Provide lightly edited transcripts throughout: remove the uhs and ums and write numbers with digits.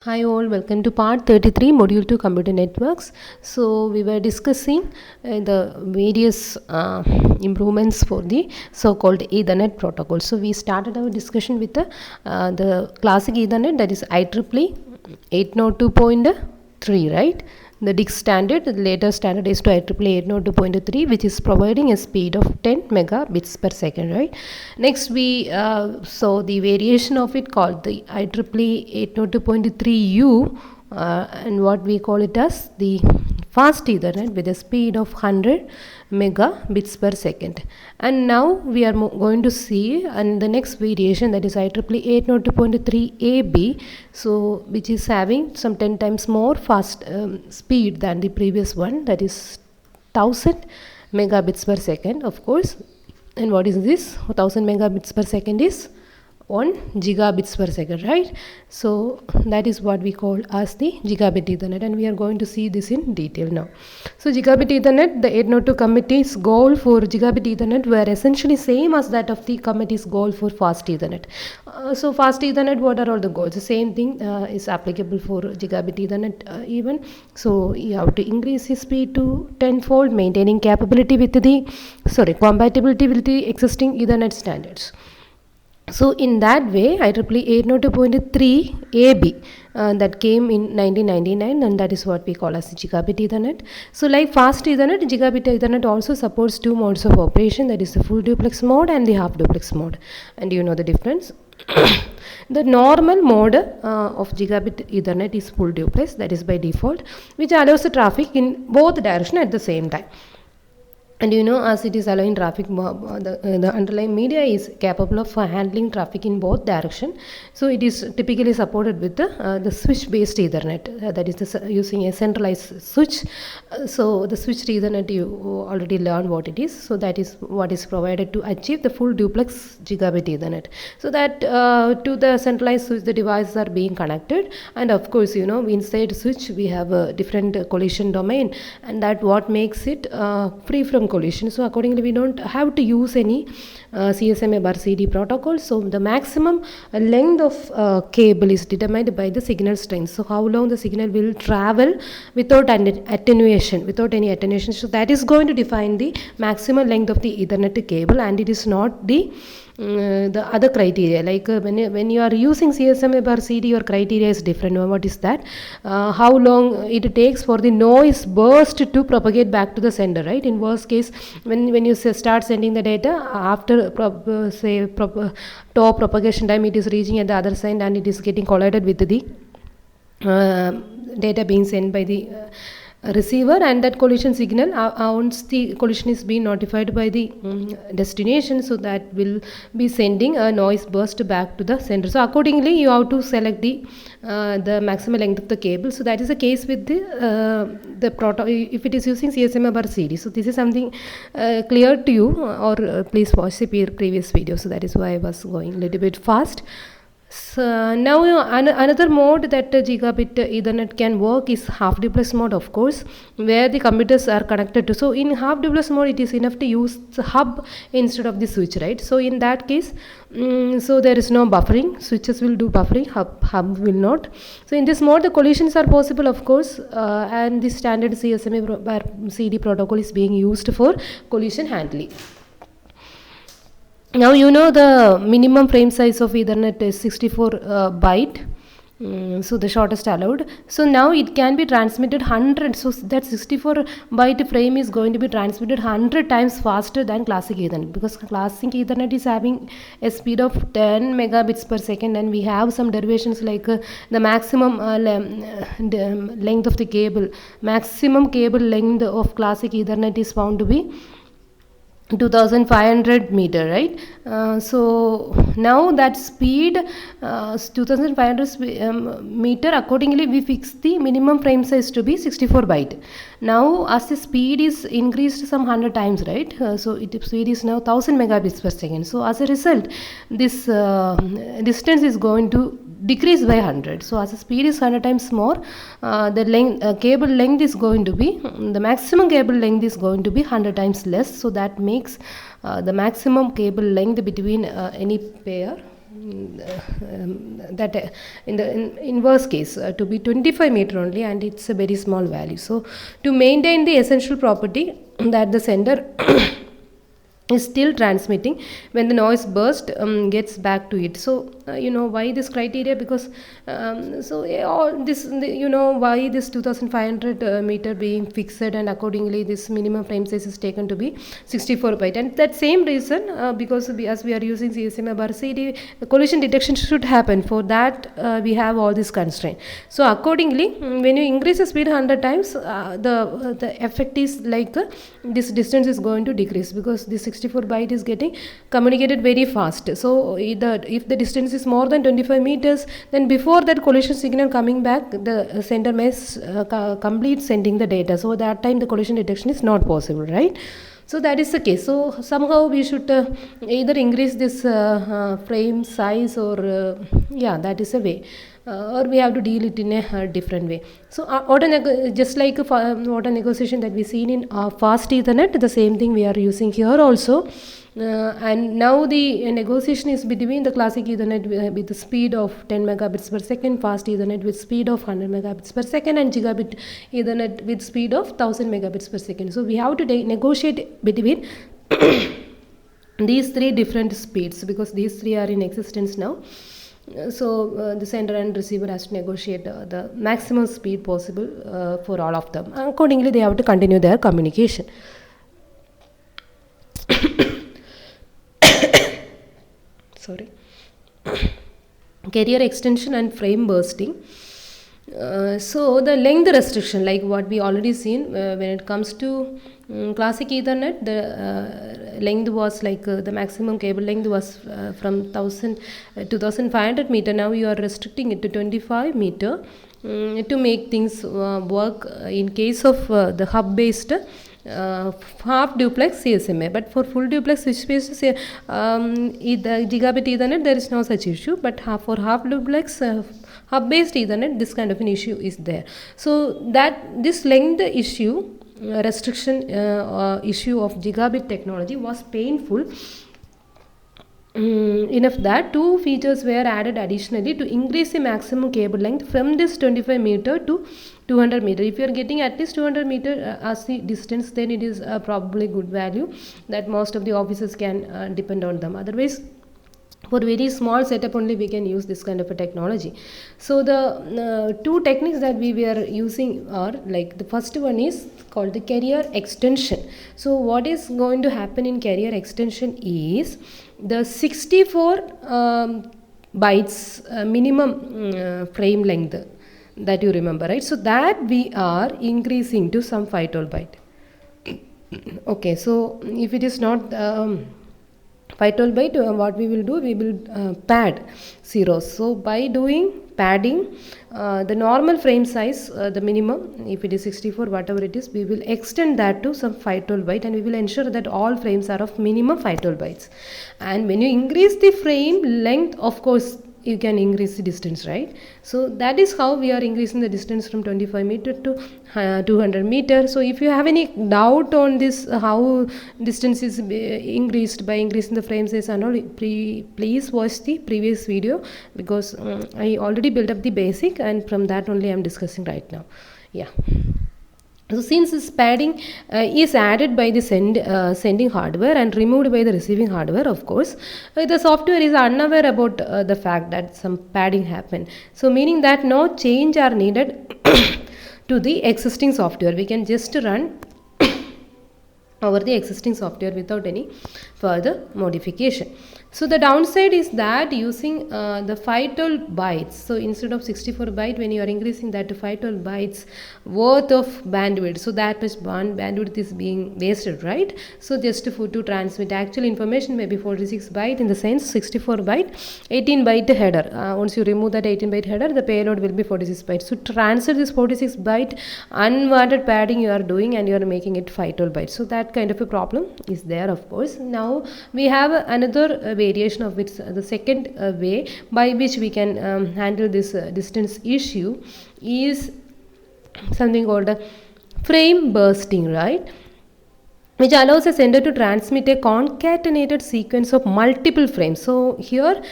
Hi all, welcome to part 33, module 2 computer networks. So we were discussing the various improvements for the so-called Ethernet protocol. So we started our discussion with the classic Ethernet, that is IEEE 802.3, right? The DIC standard, the later standard is to IEEE 802.3, which is providing a speed of 10 megabits per second, right? Next, we saw the variation of it called the IEEE 802.3U, and what we call it as the fast Ethernet with a speed of 100 megabits per second. And now we are going to see and the next variation, that is IEEE 802.3AB, so which is having some 10 times more fast speed than the previous one, that is 1000 megabits per second, of course. And what is this? 1000 megabits per second is 1 gigabits per second, right? So that is what we call as the gigabit Ethernet, and we are going to see this in detail now. So gigabit Ethernet, the 802 committee's goal for gigabit Ethernet were essentially same as that of the committee's goal for fast Ethernet. So fast Ethernet, what are all the goals? The same thing is applicable for gigabit Ethernet even. So you have to increase the speed to tenfold, maintaining capability with the compatibility with the existing Ethernet standards. So in that way, IEEE 802.3 AB that came in 1999, and that is what we call as gigabit Ethernet. So like fast Ethernet, gigabit Ethernet also supports two modes of operation, that is the full duplex mode and the half duplex mode. And you know the difference. The normal mode of gigabit Ethernet is full duplex, that is by default, which allows the traffic in both directions at the same time. And you know, as it is allowing traffic, the underlying media is capable of handling traffic in both directions. So it is typically supported with the switch-based Ethernet, that is using a centralized switch. So the switched Ethernet, you already learned what it is. So that is what is provided to achieve the full duplex gigabit Ethernet. So that to the centralized switch, the devices are being connected, and of course, you know, inside switch we have a different collision domain, and that what makes it free from collision. So accordingly, we don't have to use any CSMA/CD protocol. So the maximum length of cable is determined by the signal strength. So how long the signal will travel without attenuation, without any attenuation. So that is going to define the maximum length of the Ethernet cable, and it is not the other criteria. Like when you are using CSMA/CD, your criteria is different. What is that? How long it takes for the noise burst to propagate back to the sender, right? In worst case, when you start sending the data, after top propagation time, it is reaching at the other side and it is getting collided with the data being sent by the receiver, and that collision signal, once the collision is being notified by the destination, so that will be sending a noise burst back to the sender. So accordingly, you have to select the maximum length of the cable. So that is the case with the if it is using CSMA/CD. So this is something clear to you, or please watch the previous video. So that is why I was going a little bit fast. So now another mode that gigabit Ethernet can work is half duplex mode, of course, where the computers are connected to. So in half duplex mode, it is enough to use the hub instead of the switch, right? So in that case, so there is no buffering. Switches will do buffering, hub will not. So in this mode, the collisions are possible, of course, and the standard CSMA/CD protocol is being used for collision handling. Now you know the minimum frame size of Ethernet is 64 byte. So the shortest allowed. So now it can be transmitted 100. So that 64 byte frame is going to be transmitted 100 times faster than classic Ethernet, because classic Ethernet is having a speed of 10 megabits per second, and we have some derivations like the maximum length of the cable. Maximum cable length of classic Ethernet is found to be 2500 meter, right? So now that speed 2500 meter, accordingly we fix the minimum frame size to be 64 byte. Now as the speed is increased some 100 times, right? So speed is now 1000 megabits per second. So as a result, this distance is going to decrease by 100. So as the speed is 100 times more, the cable length is going to be, the maximum cable length is going to be 100 times less. So that makes the maximum cable length between any pair that in the inverse case to be 25 meter only, and it's a very small value. So to maintain the essential property that the sender is still transmitting, when the noise burst gets back to it. So why this criteria? Because all this, why this 2500 meter being fixed, and accordingly this minimum frame size is taken to be 64 byte. And that same reason, because as we are using CSMA bar CD, the collision detection should happen. For that we have all this constraint. So accordingly, when you increase the speed 100 times, the effect is like this distance is going to decrease, because this 64 byte is getting communicated very fast. So if the distance is more than 25 meters, then before that collision signal coming back, the sender may complete sending the data. So that time the collision detection is not possible, right? So that is the case. So somehow we should either increase this frame size, or that is a way, or we have to deal it in a different way. So just like auto negotiation that we seen in fast Ethernet, the same thing we are using here also. And now the negotiation is between the classic Ethernet with the speed of 10 megabits per second, fast Ethernet with speed of 100 megabits per second, and gigabit Ethernet with speed of 1000 megabits per second. So we have to negotiate between these three different speeds, because these three are in existence now. So the sender and receiver has to negotiate the maximum speed possible for all of them. Accordingly, they have to continue their communication. Sorry. Carrier extension and frame bursting. So the length restriction, like what we already seen, when it comes to classic Ethernet, the length was like the maximum cable length was from 2500 meter. Now you are restricting it to 25 meter to make things work in case of the hub based half duplex CSMA. But for full duplex switch based gigabit Ethernet, there is no such issue. But for half duplex hub based Ethernet, this kind of an issue is there. So that this length issue, restriction issue of gigabit technology was painful enough that two features were added additionally to increase the maximum cable length from this 25 meter to 200 meter. If you are getting at least 200 meter as the distance, then it is probably good value that most of the offices can depend on them. Otherwise, for very small setup only we can use this kind of a technology. So the two techniques that we were using are, like, the first one is called the carrier extension. So what is going to happen in carrier extension is the 64 bytes minimum frame length that you remember, right? So that we are increasing to some 512 byte. Okay, so if it is not 512 byte, what we will do, we will pad zeros. So by doing padding, the normal frame size, the minimum, if it is 64, whatever it is, we will extend that to some 512 byte, and we will ensure that all frames are of minimum 512 bytes. And when you increase the frame length, of course you can increase the distance, right? So that is how we are increasing the distance from 25 meter to 200 meter. So if you have any doubt on this, how distance is increased by increasing the frame size and all, please watch the previous video, because I already built up the basic, and from that only I am discussing right now. Yeah. So since this padding is added by the sending hardware and removed by the receiving hardware, of course, the software is unaware about the fact that some padding happened. So meaning that no change are needed to the existing software. We can just run over the existing software without any further modification. So the downside is that using the 512 bytes, so instead of 64 byte, when you are increasing that to 512 bytes worth of bandwidth, so that much bandwidth is being wasted, right? So just to transmit actual information, maybe 46 byte, in the sense 64 byte, 18 byte header. Once you remove that 18 byte header, the payload will be 46 bytes. So to transfer this 46 byte unwanted padding you are doing, and you are making it 512 bytes. So that kind of a problem is there, of course. Now we have another variation of it, the second way by which we can handle this distance issue is something called a frame bursting, right? which allows a sender to transmit a concatenated sequence of multiple frames. So here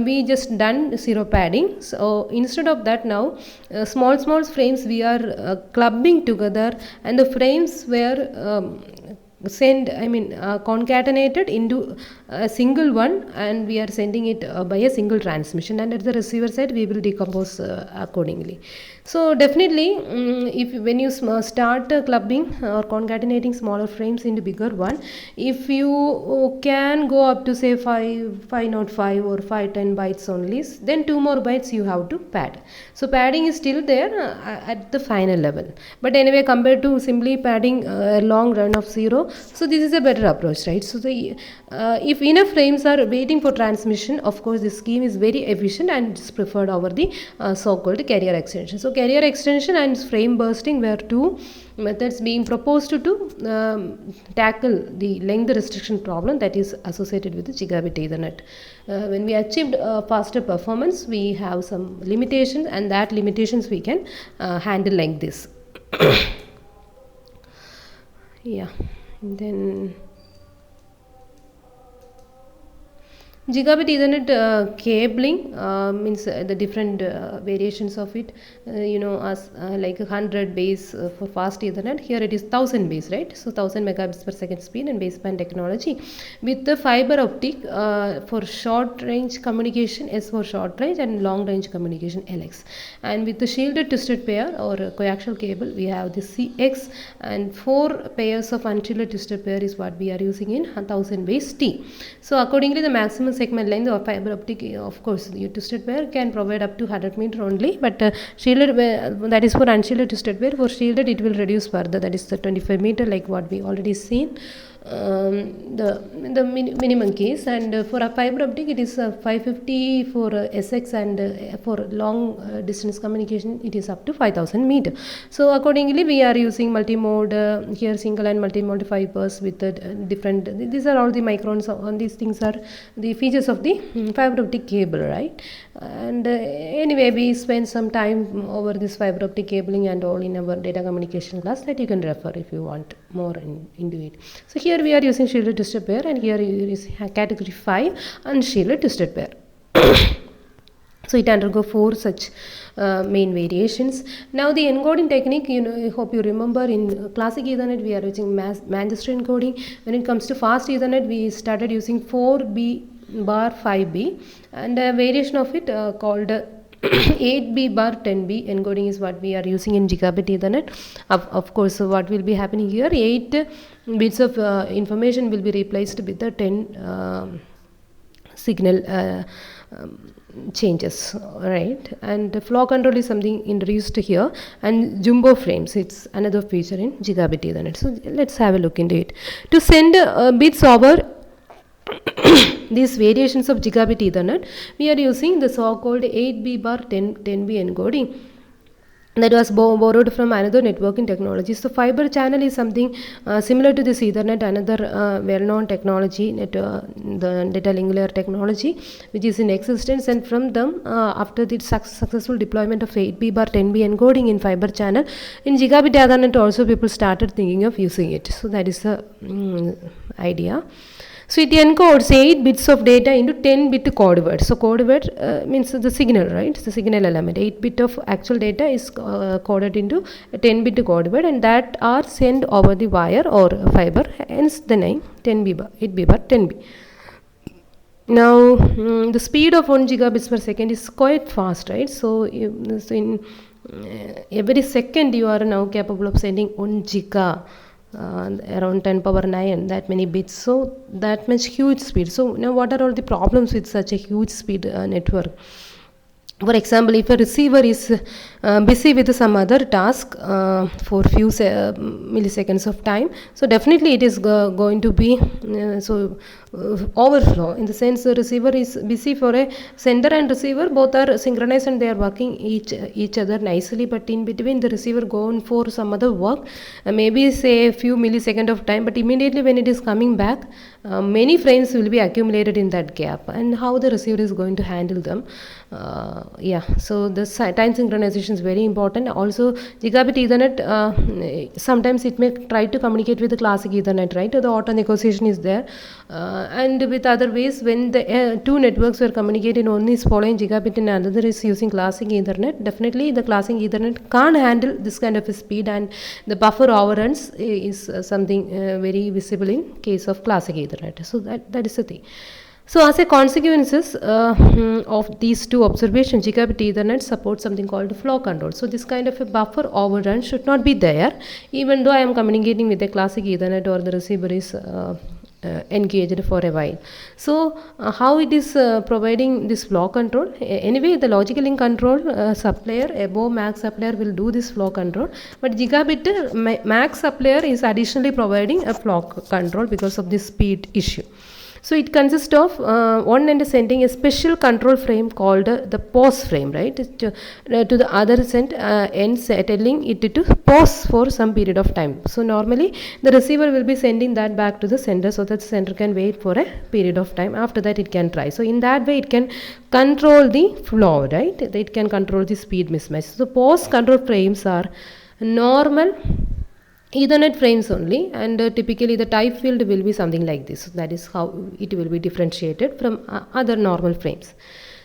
we just done zero padding. So instead of that, now small frames we are clubbing together, and the frames were concatenated into a single one, and we are sending it by a single transmission, and at the receiver side we will decompose accordingly. So definitely if when you start clubbing or concatenating smaller frames into bigger one, if you can go up to say 505 or 510 bytes only, then 2 more bytes you have to pad. So padding is still there at the final level, but anyway, compared to simply padding a long run of 0, so this is a better approach, right? So the if enough frames are waiting for transmission, of course this scheme is very efficient and it's preferred over the so-called carrier extension. So carrier extension and frame bursting were two methods being proposed to tackle the length restriction problem that is associated with the gigabit Ethernet. When we achieved faster performance, we have some limitations, and that limitations we can handle like this. Yeah, then Gigabit Ethernet cabling means the different variations of it, as like 100 base for fast Ethernet. Here it is 1000 base, right? So 1000 megabits per second speed and baseband technology, with the fiber optic for short range communication, S for short range, and long range communication, LX. And with the shielded twisted pair or coaxial cable, we have the CX, and 4 pairs of unshielded twisted pair is what we are using in 1000 base T. So accordingly, the maximum segment length of fiber optic, of course, the twisted pair can provide up to 100 meter only, but shielded, that is for unshielded twisted pair. For shielded, it will reduce further, that is the 25 meter, like what we already seen. The minimum case, and for a fiber optic it is 550 for SX, and for long distance communication it is up to 5000 meter. So accordingly we are using multi-mode here, single and multi-mode fibers with different, these are all the microns on these things are the features of the fiber optic cable, right? And anyway, we spend some time over this fiber optic cabling and all in our data communication class, that you can refer if you want more into it. So here we are using shielded twisted pair, and here is category 5 unshielded twisted pair. So it undergo 4 such main variations. Now the encoding technique, I hope you remember in classic Ethernet we are using Manchester encoding. When it comes to fast Ethernet, we started using 4B bar 5B, and a variation of it called 8B bar 10B encoding is what we are using in gigabit Ethernet. Of course, what will be happening here, 8 bits of information will be replaced with the 10 signal changes, right? And flow control is something introduced here, and jumbo frames, it's another feature in gigabit Ethernet. So let's have a look into it. To send bits over these variations of gigabit Ethernet, we are using the so-called 8B bar 10B encoding that was borrowed from another networking technology. So fiber channel is something similar to this Ethernet, another well-known technology, the data link layer technology, which is in existence, and from them after the successful deployment of 8B bar 10B encoding in fiber channel, in gigabit Ethernet also people started thinking of using it. So that is the idea. So it encodes 8 bits of data into 10 bit code word. So code word means the signal, right? The signal element. 8 bit of actual data is coded into a 10 bit code word, and that are sent over the wire or fiber, hence the name 10B bar, 8B bar 10B. Now the speed of 1 gigabits per second is quite fast, right? So in every second you are now capable of sending 1 giga. Around 10 power 9, that many bits, so that much huge speed. So now what are all the problems with such a huge speed network? For example, if a receiver is busy with some other task for few milliseconds of time, so definitely it is going to be overflow, in the sense the receiver is busy for a sender and receiver both are synchronized and they are working each other nicely, but in between the receiver gone for some other work, maybe say a few millisecond of time, but immediately when it is coming back, many frames will be accumulated in that gap, and how the receiver is going to handle them. Yeah, so the time synchronization is very important. Also gigabit ethernet, sometimes it may try to communicate with the classic ethernet, right? The auto negotiation is there, and with other ways, when the two networks were communicating, one is following gigabit and another is using classic ethernet, definitely the classic ethernet can't handle this kind of a speed, and the buffer overruns is something very visible in case of classic ethernet. So that is the thing. So as a consequences of these two observations, gigabit ethernet supports something called flow control. So this kind of a buffer overrun should not be there, even though I am communicating with a classic ethernet or the receiver is engaged for a while. So how it is providing this flow control? Anyway, the logical link control supplier above MAC supplier will do this flow control, but gigabit MAC supplier is additionally providing a flow control because of this speed issue. So it consists of one end sending a special control frame called the pause frame, right, to the other end telling it to pause for some period of time. So normally the receiver will be sending that back to the sender so that the sender can wait for a period of time. After that it can try. So in that way it can control the flow, right? It can control the speed mismatch. So pause control frames are normal Ethernet frames only, and typically the type field will be something like this. That is how it will be differentiated from other normal frames.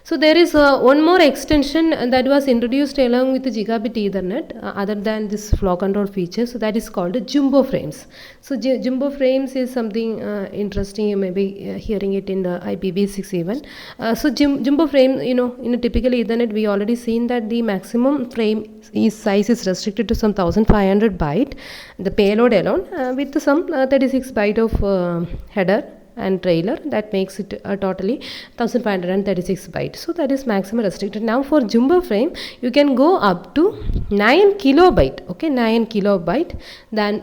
So there is one more extension that was introduced along with the gigabit Ethernet other than this flow control feature. So that is called jumbo frames. So jumbo frames is something interesting. You may be hearing it in the IPv6 even. So jumbo frame, in a typical Ethernet, we already seen that the maximum frame size is restricted to some 1500 byte, the payload alone, with some 36 byte of header and trailer, that makes it totally 1536 bytes. So that is maximum restricted. Now for jumbo frame you can go up to 9 kilobyte, okay, 9 kilobyte. Then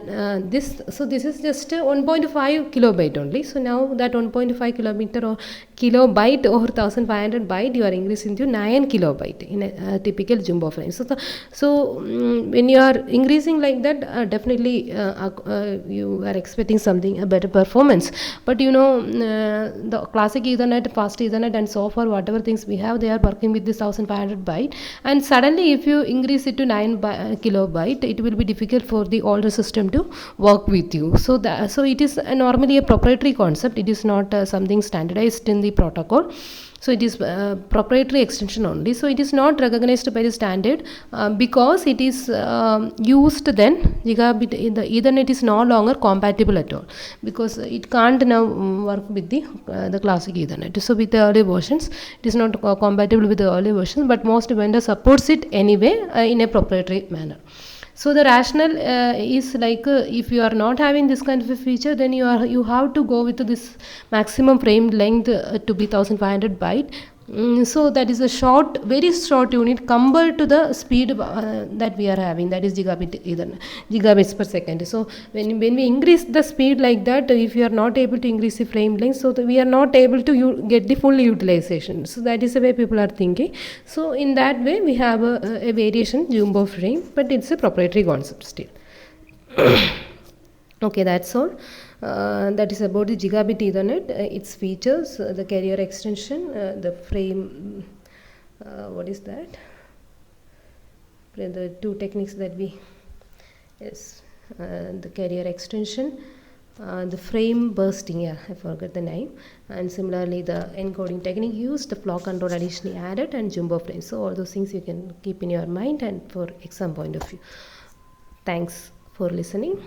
this is just 1.5 kilobyte only. So now that 1.5 kilometer or kilobyte or 1500 byte you are increasing to 9 kilobyte in a typical jumbo frame. So when you are increasing like that, definitely you are expecting something, a better performance. But the classic Ethernet, fast Ethernet, and so far whatever things we have, they are working with this 1500 byte, and suddenly if you increase it to 9 kilobyte, it will be difficult for the older system to work with you. So it is normally a proprietary concept. It is not something standardized in the protocol. So it is proprietary extension only. So it is not recognized by the standard because it is used then gigabit. The Ethernet is no longer compatible at all because it can't now work with the classic Ethernet. So with the early versions, it is not compatible with the early versions, but most vendors supports it anyway in a proprietary manner. So the rationale is like if you are not having this kind of a feature, then you have to go with this maximum frame length to be 1500 byte. So that is a very short unit compared to the speed that we are having, that is gigabits per second. So when we increase the speed like that, if you are not able to increase the frame length, so we are not able to get the full utilization. So that is the way people are thinking. So in that way we have a variation jumbo frame, but it's a proprietary concept still. Okay, that's all. That is about the gigabit Ethernet, its features, the carrier extension, the frame, what is that? The two techniques that the carrier extension, the frame bursting, I forgot the name, and similarly the encoding technique used, the flow control additionally added, and jumbo frame. So all those things you can keep in your mind and for exam point of view. Thanks for listening.